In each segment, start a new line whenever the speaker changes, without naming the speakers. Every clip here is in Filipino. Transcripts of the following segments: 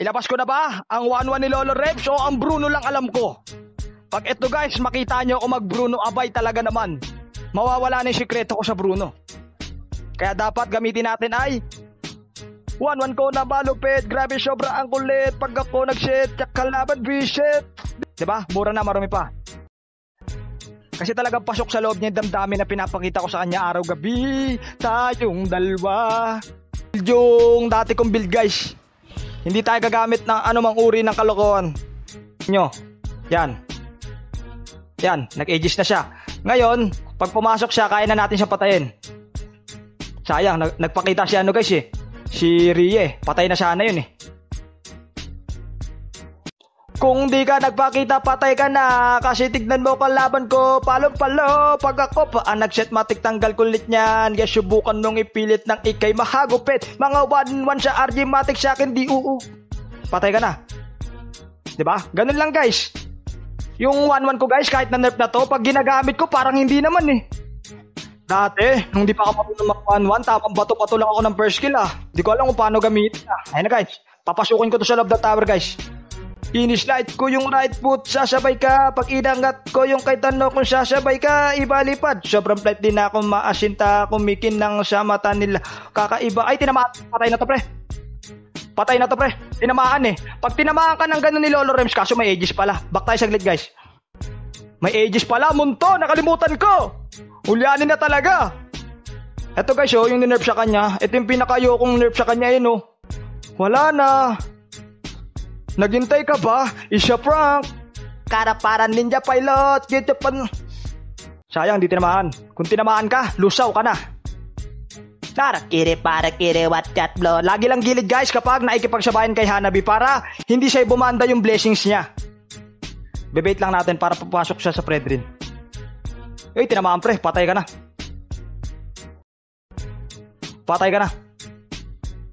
Ilabas ko na ba ang 1-1 ni Lolo Reps o ang Bruno lang alam ko? Pag ito guys, makita nyo ako mag Bruno, abay talaga naman. Mawawala na yung sikreto ko sa Bruno. Kaya dapat gamitin natin ay 1-1 ko na malupit, grabe sobra ang kulit. Pag ako nag-shit, tsak kalaban visit. Diba? Mura na, marami pa. Kasi talagang pasok sa loob niya yung damdamin na pinapakita ko sa kanya araw-gabi. Tayong dalawa. Yung dati kong build guys. Hindi tayo gagamit ng anumang uri ng kalokohan. Nyo, yan. Yan, nag-aegis na siya. Ngayon, pag pumasok siya, kaya na natin siya patayin. Sayang, nagpakita si ano guys eh. Si Rie, patay na sana yun eh. Kung di ka nagpakita, patay ka na. Kasi tignan mo kalaban ko, palong-palo. Pag ako pa ang nag-set, matik tanggal kulit niyan. Kaya subukan nung ipilit ng ikay mahagupit. Mga 1-1 sa RG, matik sa akin, di uu. Patay ka na. Diba? Ganun lang guys. Yung 1-1 ko guys, kahit na nerf na to, pag ginagamit ko, parang hindi naman eh. Dati, nung di pa ako marunong mag-1-1, tamang bato-bato lang ako ng first kill ah. Di ko alam kung paano gamitin ah. Ayun na guys, papasukin ko to sa loob ng tower guys. Ini-slide ko yung right foot, sasabay ka. Pag inangat ko yung kay Tano, kung sasabay ka, ibalipad. Sobrang flight din ako, maasinta, kumikin ng sa mata nila. Kakaiba, ay tinamaan, patay na to pre. Patay na to pre, tinamaan eh. Pag tinamaan ka ng gano'n ni Lolo Rems, kaso may aegis pala. Back tayo saglit guys. May aegis pala, munto, nakalimutan ko. Ulyanin na talaga. Eto guys oh, yung ninerf sa kanya. Ito yung pinakayokong nerf sa kanya yun oh. Wala na. Naghintay ka ba? Isya prank. Karaparan ninja pilot. Get pan. Sayang, di tinamaan. Kung tinamaan ka, lusaw ka na. Para kiri, what that blow. Lagi lang gilid guys kapag naikipagsabayan kay Hanabi para hindi siya bumanda yung blessings niya. Bebait lang natin para papasok siya sa Fredrin. Eh, tinamaan pre, patay ka na. Patay ka na.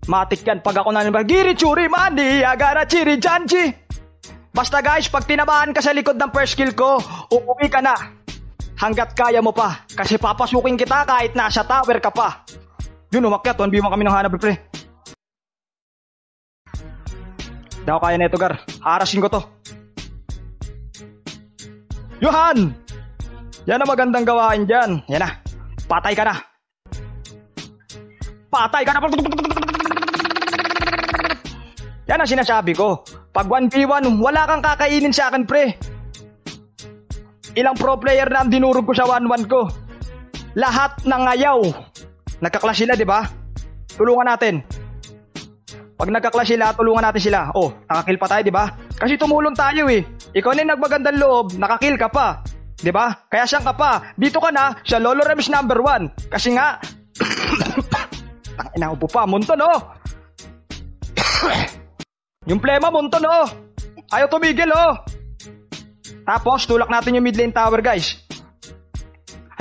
Matik yan pag ako nanibag. Giri churi mandi, agara chiri janji. Basta guys, pag tinamaan ka sa likod ng first kill ko, umuwi ka na. Hanggat kaya mo pa. Kasi papasukin kita kahit nasa tower ka pa. Yun, umakyat. 1v1 kami ng Hanabi pre. Hindi ako kaya na ito gar. Harasin ko to. Yohan! Yan ang magandang gawain dyan. Yan na. Patay ka na. Patay ka na. Yan ang sinasabi ko. Pag 1v1, wala kang kakainin sa akin, pre. Ilang pro player na ang dinurog ko sa 1-1 ko. Lahat ng ayaw. Nagka-clash sila, di ba? Tulungan natin. Pag nagka-clash sila, tulungan natin sila. Oh, nakakill pa tayo, di ba? Kasi tumulong tayo eh. Ikaw na yung nagmagandang loob, nakakill ka pa. Di ba? Kaya siyang ka pa. Dito ka na sa Lolo Rems number 1. Kasi nga, inaupo pa, munto no? Yung plema, munto no? Ayaw tumigil oh. Tapos, tulak natin yung mid lane tower guys.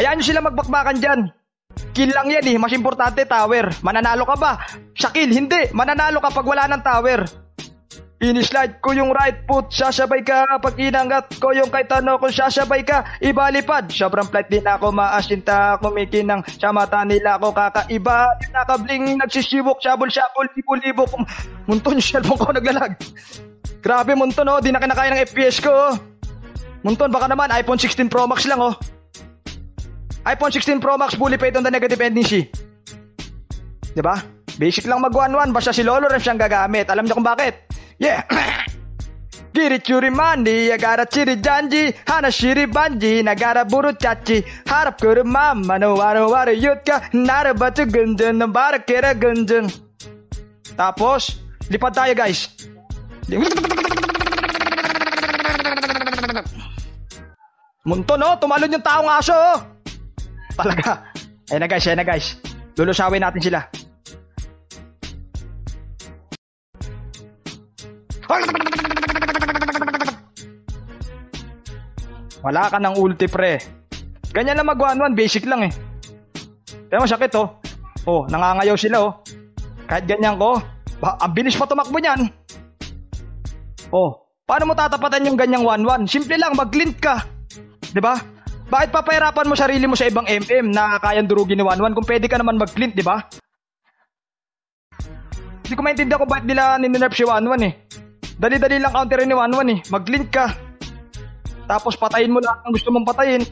Hayaan nyo sila magbakbakan dyan. Kill lang yan eh, mas importante tower. Mananalo ka ba? Sa kill, hindi. Mananalo ka pag wala ng tower. Ini-slide ko yung right foot, sasabay ka. Pag inangat ko yung kay Tano, kung sasabay ka, ibalipad. Sobrang flight din ako, maasinta, kumikinang sa mata nila ako kakaiba. Nakabling, nagsisibok, sabol-sabol, libo-libo. Munton yung cellphone ko naglalag. Grabe munton oh, di na kinakaya ng FPS ko oh. Munton, baka naman iPhone 16 Pro Max lang oh. iPhone 16 Pro Max fully paid on the negative tendency. Diba? Basic lang mag 1-1, basta si Lolo Rems siyang gagamit. Alam niyo kung bakit? Yeah. Giri churi mandi, agara chiri janji, hana shiri banji, nagara buru chachi, harap kuru mama, no waru yutka, nara batu gunjun, nabara kera gunjun. Tapos, lipad tayo guys. Munto no, tumalon yung taong aso oh. Talaga. Ayan na guys. Lulusawin natin sila. Wala ka ng ulti pre. Ganyan lang mag 1-1, basic lang eh. Pero masakit oh. Oh, nangangayaw sila oh. Kahit ganyan ko, ang bilis pa tumakbo niyan. Oh, paano mo tatapatan yung ganyang 1-1? Simple lang, mag-glint ka. 'Di ba? Bakit papahirapan mo sarili mo sa ibang MM na kayang durugin ni 1-1 kung pwede ka naman mag-glint, 'di ba? Hindi ko maintindihan kung bakit nila ninerf si 1-1 eh. Dali-dali lang counterin ni 1-1 eh. Mag-link ka. Tapos patayin mo lahat ng gusto mong patayin.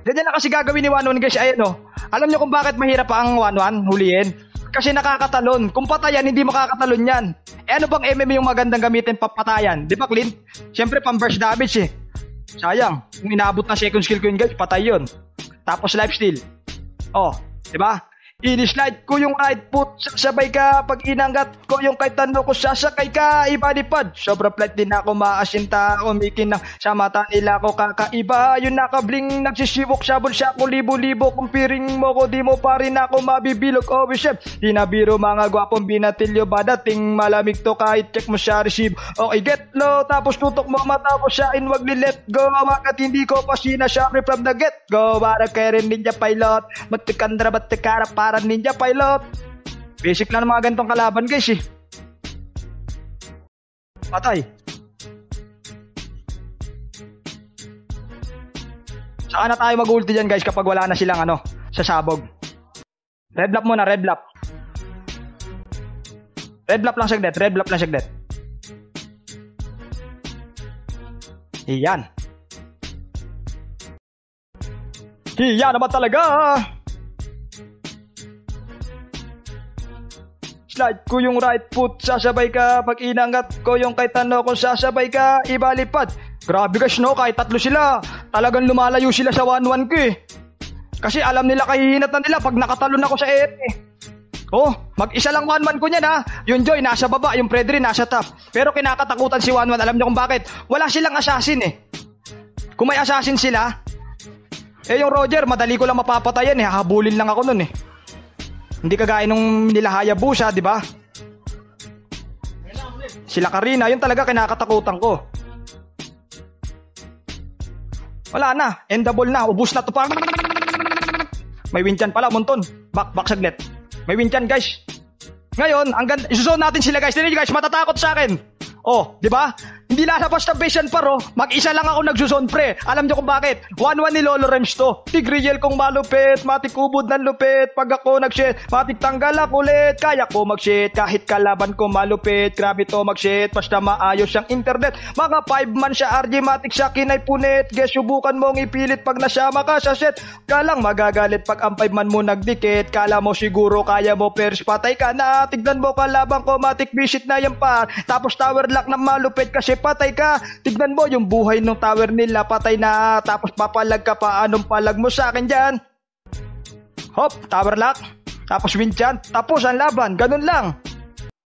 Ganyan na kasi gagawin ni 1-1 guys. Ayan oh. Alam nyo kung bakit mahirap pa ang 1-1 huliin? Kasi nakakatalon. Kung patayan, hindi makakatalon yan. Eh ano bang MM yung magandang gamitin papatayan? Di ba Clint? Siyempre pang-burst damage eh. Sayang. Kung inaabot na second skill ko yun guys, patay yun. Tapos lifesteal. Oh, di ba? Ini-slide ko yung right foot, sasabay ka. Pag inanggat ko yung kahit ano ko, sasakay ka, iba-lipad. Sobrang flight din ako, maasinta ako, mikin na sa mata nila ko kakaiba. Yung nakabling, nagsisibok, sabon siya ko, libo-libo. Kung piring mo ko, di mo pa rin ako mabibilog. Oh, chef, dinabiro mga gwapong binatilyo ba dating malamig to kahit check mo siya receive. Okay, get low, tapos tutok mo matapos siya in wag li let go. Wakat hindi ko pa sinasabi from the get go. Para kay rin ninja pilot, matikandra batikara para ninja pilot. Basic lang ng mga ganitong kalaban guys eh. Patay. Saan na tayo mag-ulti dyan guys kapag wala na silang ano, sasabog. Red lap muna, red lap. Red lap lang sagdet, red lap lang sagdet. Iyan. Iyan naman talaga. Slide ko yung right foot, sasabay ka. Pag inangat ko yung kahit ano kung sasabay ka, ibalipad. Grabe guys no, kahit tatlo sila, talagang lumalayo sila sa 1-1 ko eh. Kasi alam nila kahihinatan nila pag nakatalon ako sa EF eh. Oh, mag-isa lang 1-1 ko niyan ha. Yung Joy nasa baba, yung Fredry nasa top. Pero kinakatakutan si 1-1, alam niyo kung bakit? Wala silang assassin eh. Kung may assassin sila, eh yung Roger, madali ko lang mapapatayan eh. Habulin lang ako nun eh. Hindi kagaya nung nila Hayabusa, di ba? Sila Karina, yun talaga kinakatakutan ko. Wala na, endable na, ubus na to pa. May win chan pala, Monton. Back saglit. May win chan guys. Ngayon, ang ganda, isusone natin sila guys. Tignan nyo guys, matatakot sa akin. Oh, di ba? Hindi lalabas na base yan paro. Mag-isa lang ako nagsuson pre. Alam niyo kung bakit? 1-1 ni Lolo Rems to. Tigreal kong malupit, matik ubod ng lupit. Pag ako nag-shit, matik tanggal ako ulit. Kaya ko mag-shit, kahit kalaban ko malupit. Grabe to mag-shit, basta maayos ang internet. Mga 5 man siya RJ, matik siya kinay punit. Guess subukan mong ipilit pag nasama ka sa set. Kalang magagalit pag ang 5 man mo nagdikit. Kala mo siguro kaya mo pers patay ka na. Tignan mo kalaban ko, matik visit na yan pa. Tapos tower lock na malupit kasi patay ka. Tignan mo yung buhay ng tower nila, patay na. Tapos papalag ka pa, anong palag mo sa akin dyan? Hop, tower lock. Tapos win dyan. Tapos ang laban, ganun lang.